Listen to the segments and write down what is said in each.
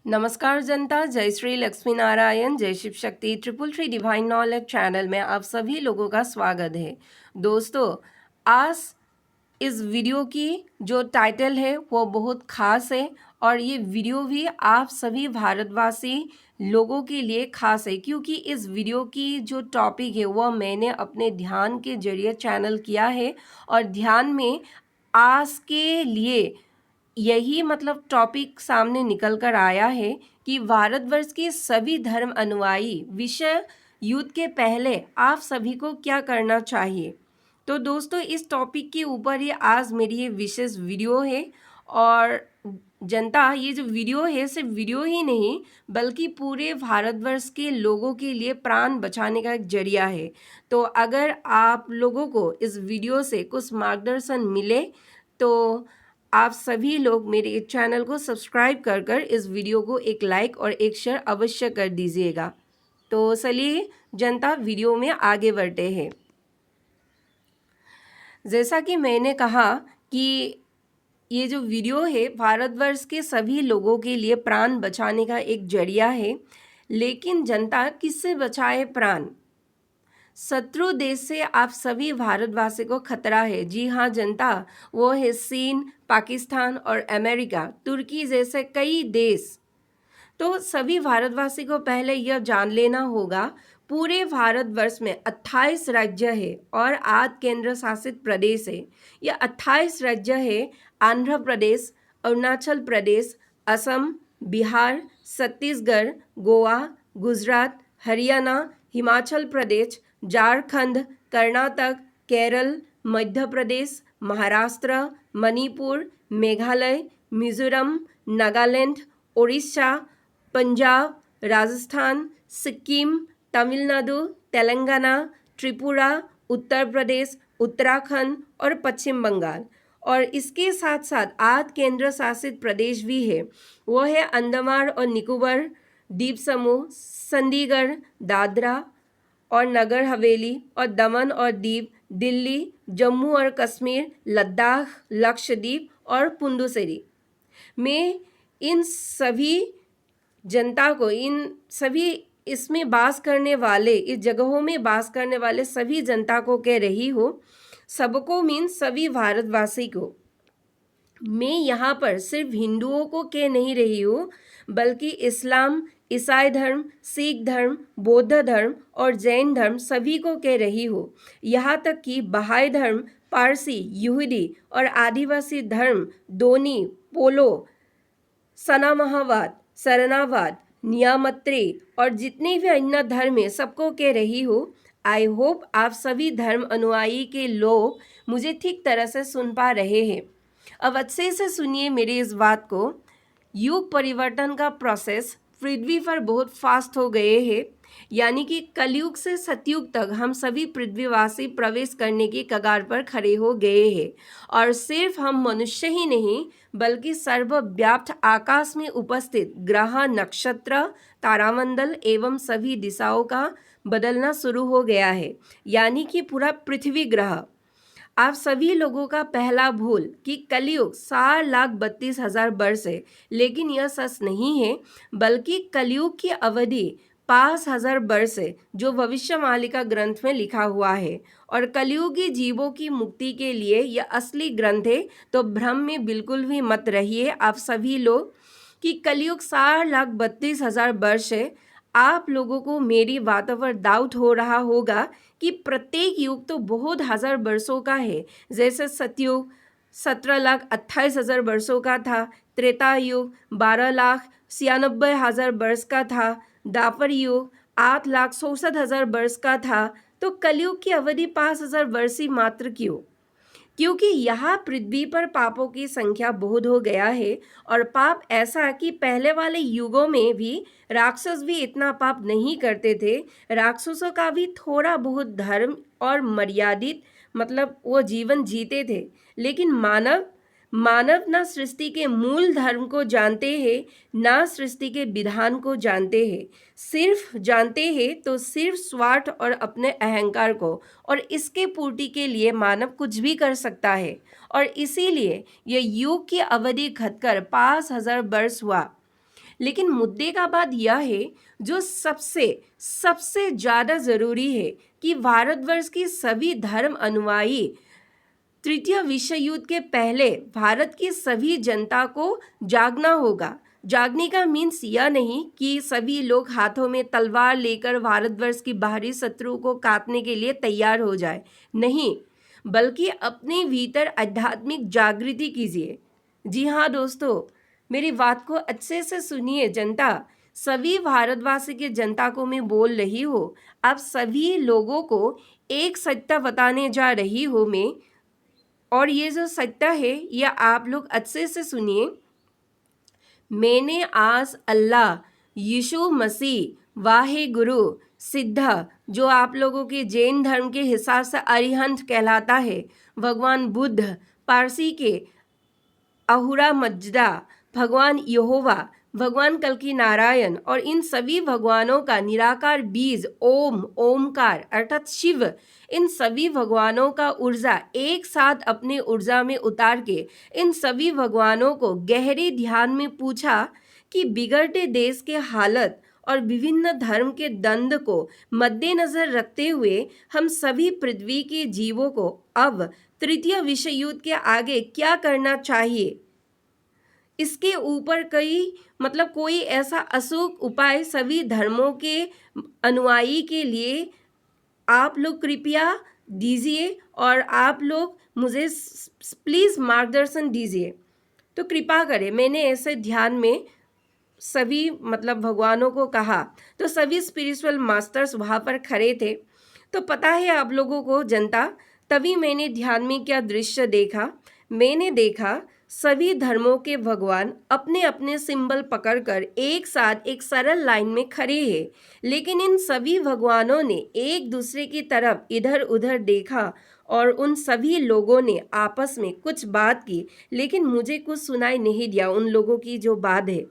नमस्कार जनता, जय श्री लक्ष्मी नारायण, जय Shiv Shakti, triple three divine knowledge channel में आप सभी लोगों का स्वागत है। दोस्तों, आज इस वीडियो की जो टाइटल है वो बहुत खास है और ये वीडियो भी आप सभी भारतवासी लोगों के लिए खास है, क्योंकि इस वीडियो की जो टॉपिक है वो मैंने अपने ध्यान के जरिए चैनल किया है और ध्यान में आज के लिए यही टॉपिक सामने निकल कर आया है कि भारतवर्ष के सभी धर्म अनुयायी विश्व युद्ध के पहले आप सभी को क्या करना चाहिए। तो दोस्तों, इस टॉपिक के ऊपर ही आज मेरी ये विशेष वीडियो है। और जनता, ये जो वीडियो है सिर्फ वीडियो ही नहीं बल्कि पूरे भारतवर्ष के लोगों के लिए प्राण बचाने का एक जरिया है। तो अगर आप लोगों को इस वीडियो से कुछ मार्गदर्शन मिले तो आप सभी लोग मेरे चैनल को सब्सक्राइब कर इस वीडियो को एक लाइक और एक शेयर अवश्य कर दीजिएगा। तो चलिए जनता, वीडियो में आगे बढ़ते हैं। जैसा कि मैंने कहा कि ये जो वीडियो है भारतवर्ष के सभी लोगों के लिए प्राण बचाने का एक जरिया है। लेकिन जनता, किससे बचाए प्राण? शत्रु देश से आप सभी भारतवासी को खतरा है। जी हाँ जनता, वो है चीन, पाकिस्तान और अमेरिका, तुर्की जैसे कई देश। तो सभी भारतवासी को पहले यह जान लेना होगा, पूरे भारतवर्ष में 28 राज्य है और 8 केंद्र शासित प्रदेश है। यह 28 राज्य है: आंध्र प्रदेश, अरुणाचल प्रदेश, असम, बिहार, छत्तीसगढ़, गोवा, गुजरात, हरियाणा, हिमाचल प्रदेश, झारखंड, कर्नाटक, केरल, मध्य प्रदेश, महाराष्ट्र, मणिपुर, मेघालय, मिजोरम, नागालैंड, उड़ीसा, पंजाब, राजस्थान, सिक्किम, तमिलनाडु, तेलंगाना, त्रिपुरा, उत्तर प्रदेश, उत्तराखंड और पश्चिम बंगाल। और इसके साथ साथ 8 केंद्र शासित प्रदेश भी है। वो है अंडमान और निकोबार द्वीप समूह, चंडीगढ़, दादरा और नगर हवेली और दमन और दीव, दिल्ली, जम्मू और कश्मीर, लद्दाख, लक्षद्वीप और पुडुचेरी। मैं इन सभी जनता को, इन सभी इसमें बास करने वाले, इस जगहों में बास करने वाले सभी जनता को कह रही हूँ, सबको मीन सभी भारतवासी को। मैं यहाँ पर सिर्फ हिंदुओं को कह नहीं रही हूँ बल्कि इस्लाम, ईसाई धर्म, सिख धर्म, बौद्ध धर्म और जैन धर्म सभी को कह रही हूँ। यहाँ तक कि बहाई धर्म, पारसी, यहूदी और आदिवासी धर्म, दोनी, पोलो, सनामहावाद, शरणावाद, नियामत्री और जितने भी अन्य धर्म है सबको कह रही हूँ। आई होप आप सभी धर्म अनुयायी के लोग मुझे ठीक तरह से सुन पा रहे हैं। अब अच्छे से सुनिए मेरी इस बात को। युग परिवर्तन का प्रोसेस पृथ्वी पर बहुत फास्ट हो गए हैं, यानी कि कलयुग से सतयुग तक हम सभी पृथ्वीवासी प्रवेश करने की कगार पर खड़े हो गए हैं। और सिर्फ हम मनुष्य ही नहीं बल्कि सर्वव्याप्त आकाश में उपस्थित ग्रह, नक्षत्र, तारामंडल एवं सभी दिशाओं का बदलना शुरू हो गया है, यानी कि पूरा पृथ्वी ग्रह। आप सभी लोगों का पहला भूल कि कलयुग 4,32,000 वर्ष है, लेकिन यह सच नहीं है बल्कि कलयुग की अवधि 5,000 वर्ष है, जो भविष्यवाणी ग्रंथ में लिखा हुआ है। और कलयुगी जीवों की मुक्ति के लिए यह असली ग्रंथ है। तो भ्रम में बिल्कुल भी मत रहिए आप सभी लोग कि कलयुग 4,32,000 वर्ष है। आप लोगों को मेरी बातों पर डाउट हो रहा होगा कि प्रत्येक युग तो बहुत हजार वर्षों का है। जैसे सतयुग 17,28,000 वर्षों का था, त्रेता युग 12,96,000 वर्ष का था, द्वापर युग 8,67,000 वर्ष का था। तो कलयुग की अवधि 5,000 वर्ष ही मात्र क्यों? क्योंकि यहाँ पृथ्वी पर पापों की संख्या बहुत हो गया है। और पाप ऐसा कि पहले वाले युगों में भी राक्षस भी इतना पाप नहीं करते थे। राक्षसों का भी थोड़ा बहुत धर्म और मर्यादित वो जीवन जीते थे। लेकिन मानव ना सृष्टि के मूल धर्म को जानते हैं, ना सृष्टि के विधान को जानते हैं। सिर्फ जानते हैं तो सिर्फ स्वार्थ और अपने अहंकार को, और इसके पूर्ति के लिए मानव कुछ भी कर सकता है। और इसीलिए यह युग की अवधि घटकर 5,000 वर्ष हुआ। लेकिन मुद्दे का बात यह है, जो सबसे सबसे ज़्यादा ज़रूरी है, कि भारतवर्ष की सभी धर्म अनुयायी तृतीय विश्व युद्ध के पहले भारत की सभी जनता को जागना होगा। जागने का मीन्स यह नहीं कि सभी लोग हाथों में तलवार लेकर भारतवर्ष की बाहरी शत्रु को काटने के लिए तैयार हो जाए, नहीं, बल्कि अपने भीतर आध्यात्मिक जागृति कीजिए। जी हाँ दोस्तों, मेरी बात को अच्छे से सुनिए जनता। सभी भारतवासी के जनता को मैं बोल रही हूँ, आप सभी लोगों को एक सत्य बताने जा रही हूँ मैं, और ये जो सत्य है ये आप लोग अच्छे से सुनिए। मैंने आज अल्लाह, यीशु मसीह, वाहे गुरु, सिद्ध, जो आप लोगों के जैन धर्म के हिसाब से अरिहंत कहलाता है, भगवान बुद्ध, पारसी के अहुरा मज्दा, भगवान यहोवा, भगवान कल्कि नारायण, और इन सभी भगवानों का निराकार बीज ओम, ओमकार अर्थात शिव, इन सभी भगवानों का ऊर्जा एक साथ अपने ऊर्जा में उतार के इन सभी भगवानों को गहरे ध्यान में पूछा कि बिगड़ते देश के हालत और विभिन्न धर्म के द्वंद्व को मद्देनजर रखते हुए हम सभी पृथ्वी के जीवों को अब तृतीय विश्व युद्ध के आगे क्या करना चाहिए, इसके ऊपर कोई ऐसा अचूक उपाय सभी धर्मों के अनुयायी के लिए आप लोग कृपया दीजिए और आप लोग मुझे प्लीज़ मार्गदर्शन दीजिए। तो कृपा करें। मैंने ऐसे ध्यान में सभी भगवानों को कहा, तो सभी स्पिरिचुअल मास्टर्स वहाँ पर खड़े थे। तो पता है आप लोगों को जनता, तभी मैंने ध्यान में क्या दृश्य देखा। मैंने देखा सभी धर्मों के भगवान अपने अपने सिंबल पकड़कर एक साथ एक सरल लाइन में खड़े हैं, लेकिन इन सभी भगवानों ने एक दूसरे की तरफ इधर उधर देखा और उन सभी लोगों ने आपस में कुछ बात की, लेकिन मुझे कुछ सुनाई नहीं दिया उन लोगों की जो बात है।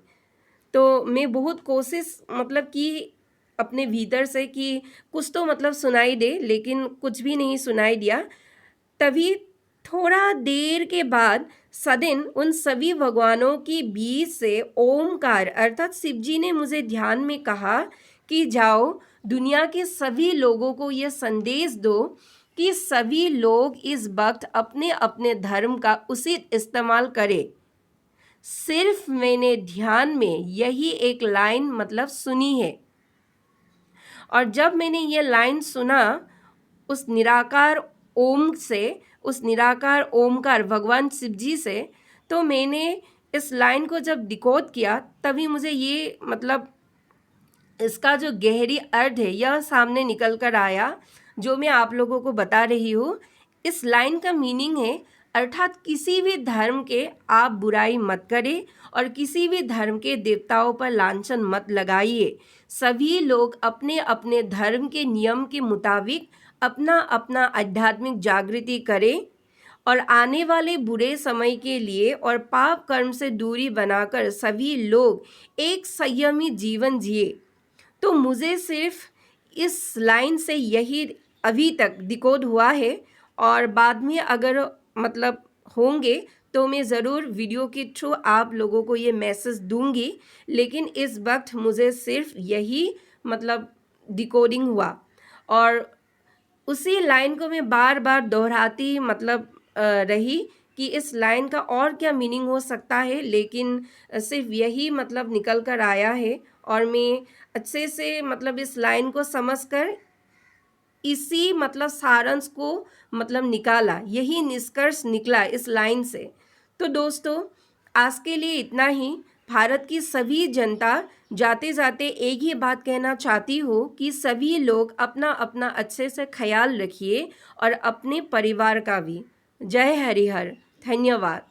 तो मैं बहुत कोशिश की अपने भीतर से कि कुछ तो सुनाई दे, लेकिन कुछ भी नहीं सुनाई दिया। तभी थोड़ा देर के बाद सदिन उन सभी भगवानों के बीच से ओमकार अर्थात शिव जी ने मुझे ध्यान में कहा कि जाओ दुनिया के सभी लोगों को यह संदेश दो कि सभी लोग इस वक्त अपने अपने धर्म का उचित इस्तेमाल करें। सिर्फ मैंने ध्यान में यही एक लाइन सुनी है, और जब मैंने ये लाइन सुना उस निराकार ओम से, उस निराकार ओमकार भगवान शिव जी से, तो मैंने इस लाइन को जब डिकोड किया तभी मुझे ये इसका जो गहरी अर्थ है यह सामने निकल कर आया, जो मैं आप लोगों को बता रही हूँ। इस लाइन का मीनिंग है, अर्थात किसी भी धर्म के आप बुराई मत करें और किसी भी धर्म के देवताओं पर लांछन मत लगाइए। सभी लोग अपने अपने धर्म के नियम के मुताबिक अपना अपना आध्यात्मिक जागृति करें और आने वाले बुरे समय के लिए और पाप कर्म से दूरी बनाकर सभी लोग एक संयमी जीवन जिए। तो मुझे सिर्फ इस लाइन से यही अभी तक डिकोड हुआ है, और बाद में अगर होंगे तो मैं ज़रूर वीडियो के थ्रू आप लोगों को ये मैसेज दूंगी, लेकिन इस वक्त मुझे सिर्फ यही डिकोडिंग हुआ। और उसी लाइन को मैं बार बार दोहराती रही कि इस लाइन का और क्या मीनिंग हो सकता है, लेकिन सिर्फ यही निकल कर आया है, और मैं अच्छे से इस लाइन को समझकर इसी सारांश को निकाला, यही निष्कर्ष निकला इस लाइन से। तो दोस्तों आज के लिए इतना ही। भारत की सभी जनता जाते जाते एक ही बात कहना चाहती हूँ कि सभी लोग अपना अपना अच्छे से ख्याल रखिए और अपने परिवार का भी। जय हरिहर, धन्यवाद।